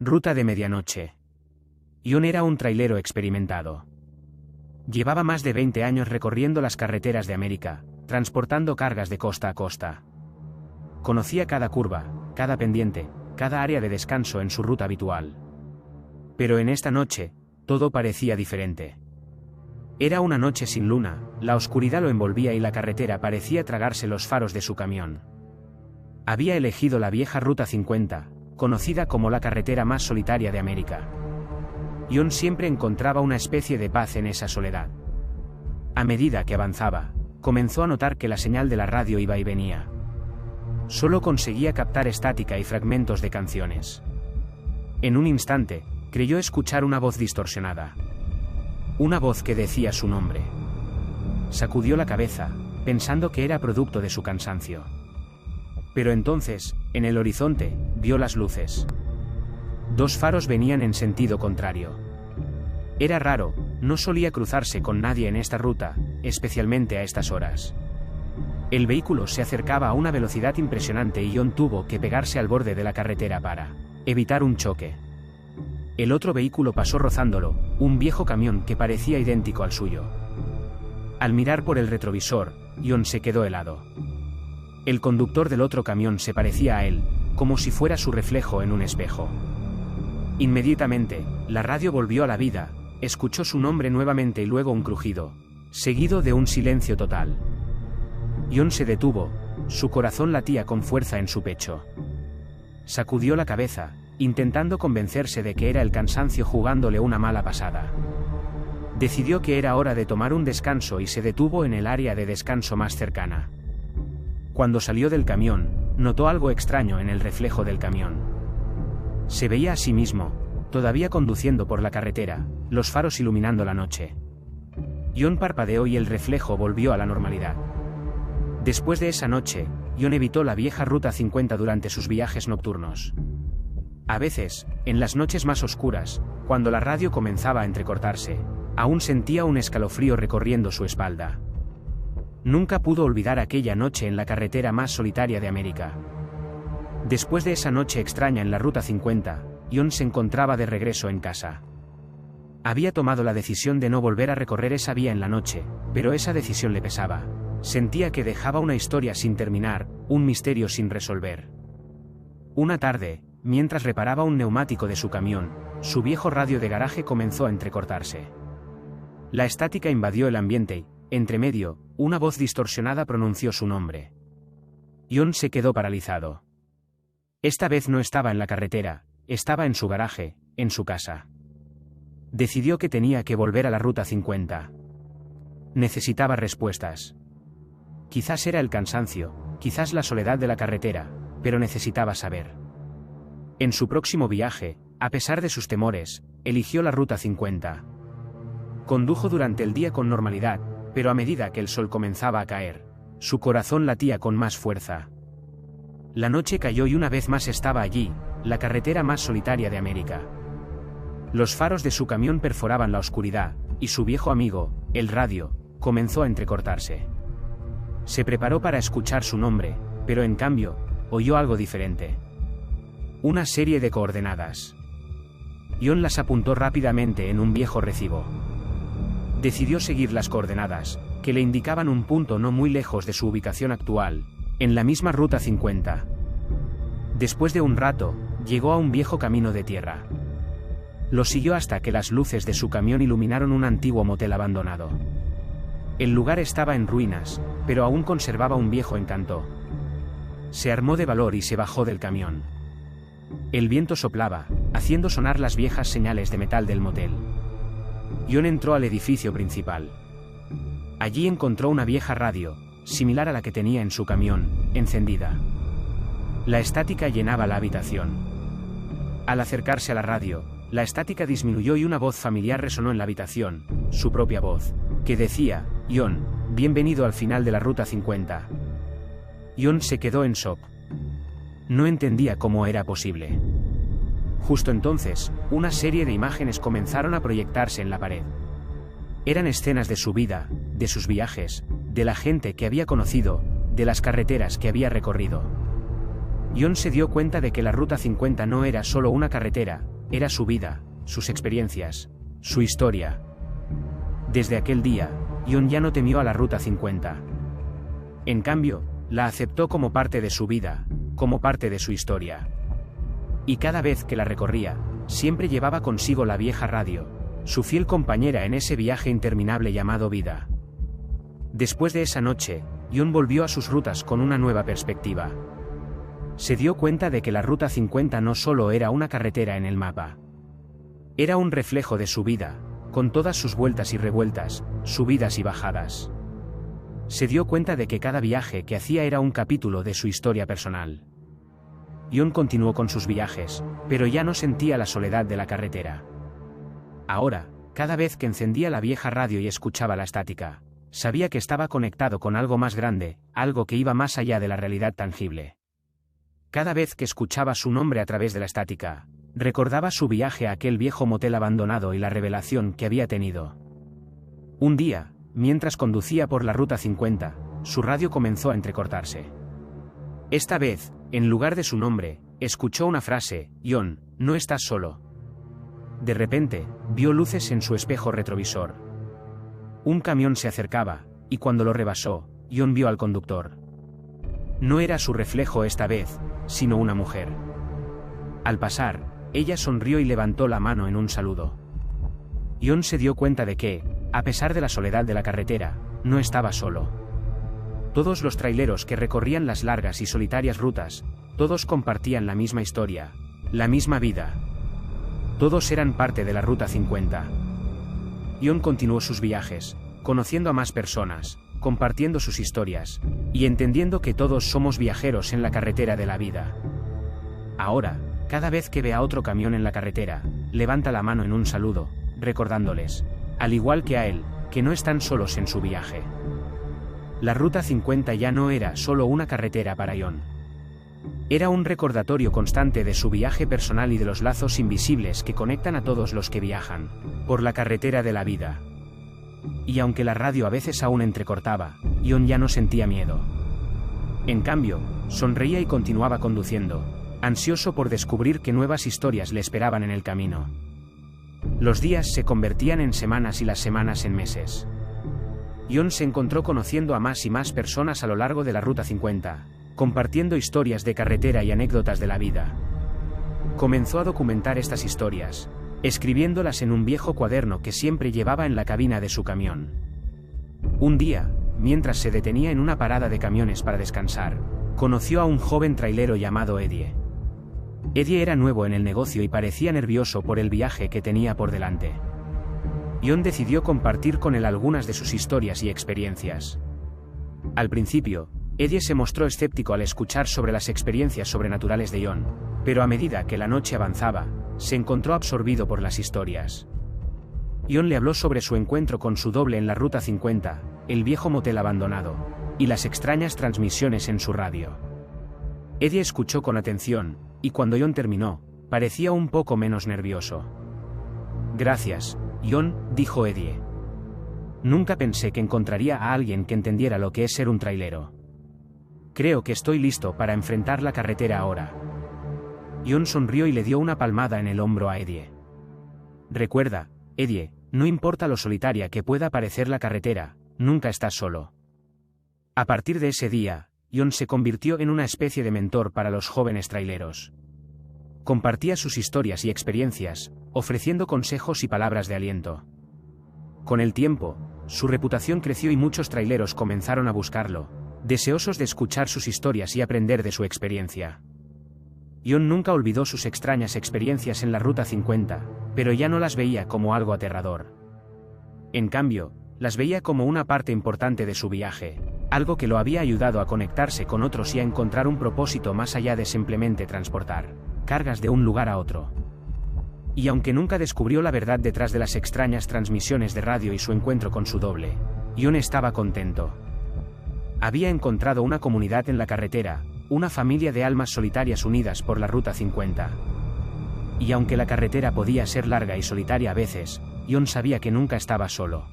Ruta de medianoche. Ion era un trailero experimentado. Llevaba más de 20 años recorriendo las carreteras de América, transportando cargas de costa a costa. Conocía cada curva, cada pendiente, cada área de descanso en su ruta habitual. Pero en esta noche, todo parecía diferente. Era una noche sin luna, la oscuridad lo envolvía y la carretera parecía tragarse los faros de su camión. Había elegido la vieja Ruta 50, conocida como la carretera más solitaria de América. Ion siempre encontraba una especie de paz en esa soledad. A medida que avanzaba, comenzó a notar que la señal de la radio iba y venía. Solo conseguía captar estática y fragmentos de canciones. En un instante, creyó escuchar una voz distorsionada. Una voz que decía su nombre. Sacudió la cabeza, pensando que era producto de su cansancio. Pero entonces, en el horizonte, vio las luces. 2 faros venían en sentido contrario. Era raro, no solía cruzarse con nadie en esta ruta, especialmente a estas horas. El vehículo se acercaba a una velocidad impresionante y Ion tuvo que pegarse al borde de la carretera para evitar un choque. El otro vehículo pasó rozándolo, un viejo camión que parecía idéntico al suyo. Al mirar por el retrovisor, Ion se quedó helado. El conductor del otro camión se parecía a él, como si fuera su reflejo en un espejo. Inmediatamente, la radio volvió a la vida, escuchó su nombre nuevamente y luego un crujido, seguido de un silencio total. Ion se detuvo, su corazón latía con fuerza en su pecho. Sacudió la cabeza, intentando convencerse de que era el cansancio jugándole una mala pasada. Decidió que era hora de tomar un descanso y se detuvo en el área de descanso más cercana. Cuando salió del camión, notó algo extraño en el reflejo del camión. Se veía a sí mismo, todavía conduciendo por la carretera, los faros iluminando la noche. Ion parpadeó y el reflejo volvió a la normalidad. Después de esa noche, Ion evitó la vieja Ruta 50 durante sus viajes nocturnos. A veces, en las noches más oscuras, cuando la radio comenzaba a entrecortarse, aún sentía un escalofrío recorriendo su espalda. Nunca pudo olvidar aquella noche en la carretera más solitaria de América. Después de esa noche extraña en la Ruta 50, Ion se encontraba de regreso en casa. Había tomado la decisión de no volver a recorrer esa vía en la noche, pero esa decisión le pesaba. Sentía que dejaba una historia sin terminar, un misterio sin resolver. Una tarde, mientras reparaba un neumático de su camión, su viejo radio de garaje comenzó a entrecortarse. La estática invadió el ambiente y, entre medio, una voz distorsionada pronunció su nombre. Ion se quedó paralizado. Esta vez no estaba en la carretera, estaba en su garaje, en su casa. Decidió que tenía que volver a la Ruta 50. Necesitaba respuestas. Quizás era el cansancio, quizás la soledad de la carretera, pero necesitaba saber. En su próximo viaje, a pesar de sus temores, eligió la Ruta 50. Condujo durante el día con normalidad, pero a medida que el sol comenzaba a caer, su corazón latía con más fuerza. La noche cayó y una vez más estaba allí, la carretera más solitaria de América. Los faros de su camión perforaban la oscuridad, y su viejo amigo, el radio, comenzó a entrecortarse. Se preparó para escuchar su nombre, pero en cambio, oyó algo diferente. Una serie de coordenadas. Ion las apuntó rápidamente en un viejo recibo. Decidió seguir las coordenadas, que le indicaban un punto no muy lejos de su ubicación actual, en la misma Ruta 50. Después de un rato, llegó a un viejo camino de tierra. Lo siguió hasta que las luces de su camión iluminaron un antiguo motel abandonado. El lugar estaba en ruinas, pero aún conservaba un viejo encanto. Se armó de valor y se bajó del camión. El viento soplaba, haciendo sonar las viejas señales de metal del motel. Ion entró al edificio principal. Allí encontró una vieja radio, similar a la que tenía en su camión, encendida. La estática llenaba la habitación. Al acercarse a la radio, la estática disminuyó y una voz familiar resonó en la habitación, su propia voz, que decía: Ion, bienvenido al final de la Ruta 50. Ion se quedó en shock. No entendía cómo era posible. Justo entonces, una serie de imágenes comenzaron a proyectarse en la pared. Eran escenas de su vida, de sus viajes, de la gente que había conocido, de las carreteras que había recorrido. Ion se dio cuenta de que la Ruta 50 no era solo una carretera, era su vida, sus experiencias, su historia. Desde aquel día, Ion ya no temió a la Ruta 50. En cambio, la aceptó como parte de su vida, como parte de su historia. Y cada vez que la recorría, siempre llevaba consigo la vieja radio, su fiel compañera en ese viaje interminable llamado vida. Después de esa noche, Ion volvió a sus rutas con una nueva perspectiva. Se dio cuenta de que la Ruta 50 no solo era una carretera en el mapa. Era un reflejo de su vida, con todas sus vueltas y revueltas, subidas y bajadas. Se dio cuenta de que cada viaje que hacía era un capítulo de su historia personal. Ion continuó con sus viajes, pero ya no sentía la soledad de la carretera. Ahora, cada vez que encendía la vieja radio y escuchaba la estática, sabía que estaba conectado con algo más grande, algo que iba más allá de la realidad tangible. Cada vez que escuchaba su nombre a través de la estática, recordaba su viaje a aquel viejo motel abandonado y la revelación que había tenido. Un día, mientras conducía por la Ruta 50, su radio comenzó a entrecortarse. Esta vez, en lugar de su nombre, escuchó una frase: Ion, no estás solo. De repente, vio luces en su espejo retrovisor. Un camión se acercaba, y cuando lo rebasó, Ion vio al conductor. No era su reflejo esta vez, sino una mujer. Al pasar, ella sonrió y levantó la mano en un saludo. Ion se dio cuenta de que, a pesar de la soledad de la carretera, no estaba solo. Todos los traileros que recorrían las largas y solitarias rutas, todos compartían la misma historia, la misma vida. Todos eran parte de la Ruta 50. Ion continuó sus viajes, conociendo a más personas, compartiendo sus historias, y entendiendo que todos somos viajeros en la carretera de la vida. Ahora, cada vez que ve a otro camión en la carretera, levanta la mano en un saludo, recordándoles, al igual que a él, que no están solos en su viaje. La Ruta 50 ya no era solo una carretera para Ion. Era un recordatorio constante de su viaje personal y de los lazos invisibles que conectan a todos los que viajan por la carretera de la vida. Y aunque la radio a veces aún entrecortaba, Ion ya no sentía miedo. En cambio, sonreía y continuaba conduciendo, ansioso por descubrir qué nuevas historias le esperaban en el camino. Los días se convertían en semanas y las semanas en meses. Ion se encontró conociendo a más y más personas a lo largo de la Ruta 50, compartiendo historias de carretera y anécdotas de la vida. Comenzó a documentar estas historias, escribiéndolas en un viejo cuaderno que siempre llevaba en la cabina de su camión. Un día, mientras se detenía en una parada de camiones para descansar, conoció a un joven trailero llamado Eddie. Eddie era nuevo en el negocio y parecía nervioso por el viaje que tenía por delante. Ion decidió compartir con él algunas de sus historias y experiencias. Al principio, Eddie se mostró escéptico al escuchar sobre las experiencias sobrenaturales de Ion, pero a medida que la noche avanzaba, se encontró absorbido por las historias. Ion le habló sobre su encuentro con su doble en la Ruta 50, el viejo motel abandonado, y las extrañas transmisiones en su radio. Eddie escuchó con atención, y cuando Ion terminó, parecía un poco menos nervioso. «Gracias, Ion», dijo Eddie. «Nunca pensé que encontraría a alguien que entendiera lo que es ser un trailero. Creo que estoy listo para enfrentar la carretera ahora». Ion sonrió y le dio una palmada en el hombro a Eddie. «Recuerda, Eddie, no importa lo solitaria que pueda parecer la carretera, nunca estás solo». A partir de ese día, Ion se convirtió en una especie de mentor para los jóvenes traileros. Compartía sus historias y experiencias, ofreciendo consejos y palabras de aliento. Con el tiempo, su reputación creció y muchos traileros comenzaron a buscarlo, deseosos de escuchar sus historias y aprender de su experiencia. Ion nunca olvidó sus extrañas experiencias en la Ruta 50, pero ya no las veía como algo aterrador. En cambio, las veía como una parte importante de su viaje, algo que lo había ayudado a conectarse con otros y a encontrar un propósito más allá de simplemente transportar cargas de un lugar a otro. Y aunque nunca descubrió la verdad detrás de las extrañas transmisiones de radio y su encuentro con su doble, Ion estaba contento. Había encontrado una comunidad en la carretera, una familia de almas solitarias unidas por la Ruta 50. Y aunque la carretera podía ser larga y solitaria a veces, Ion sabía que nunca estaba solo.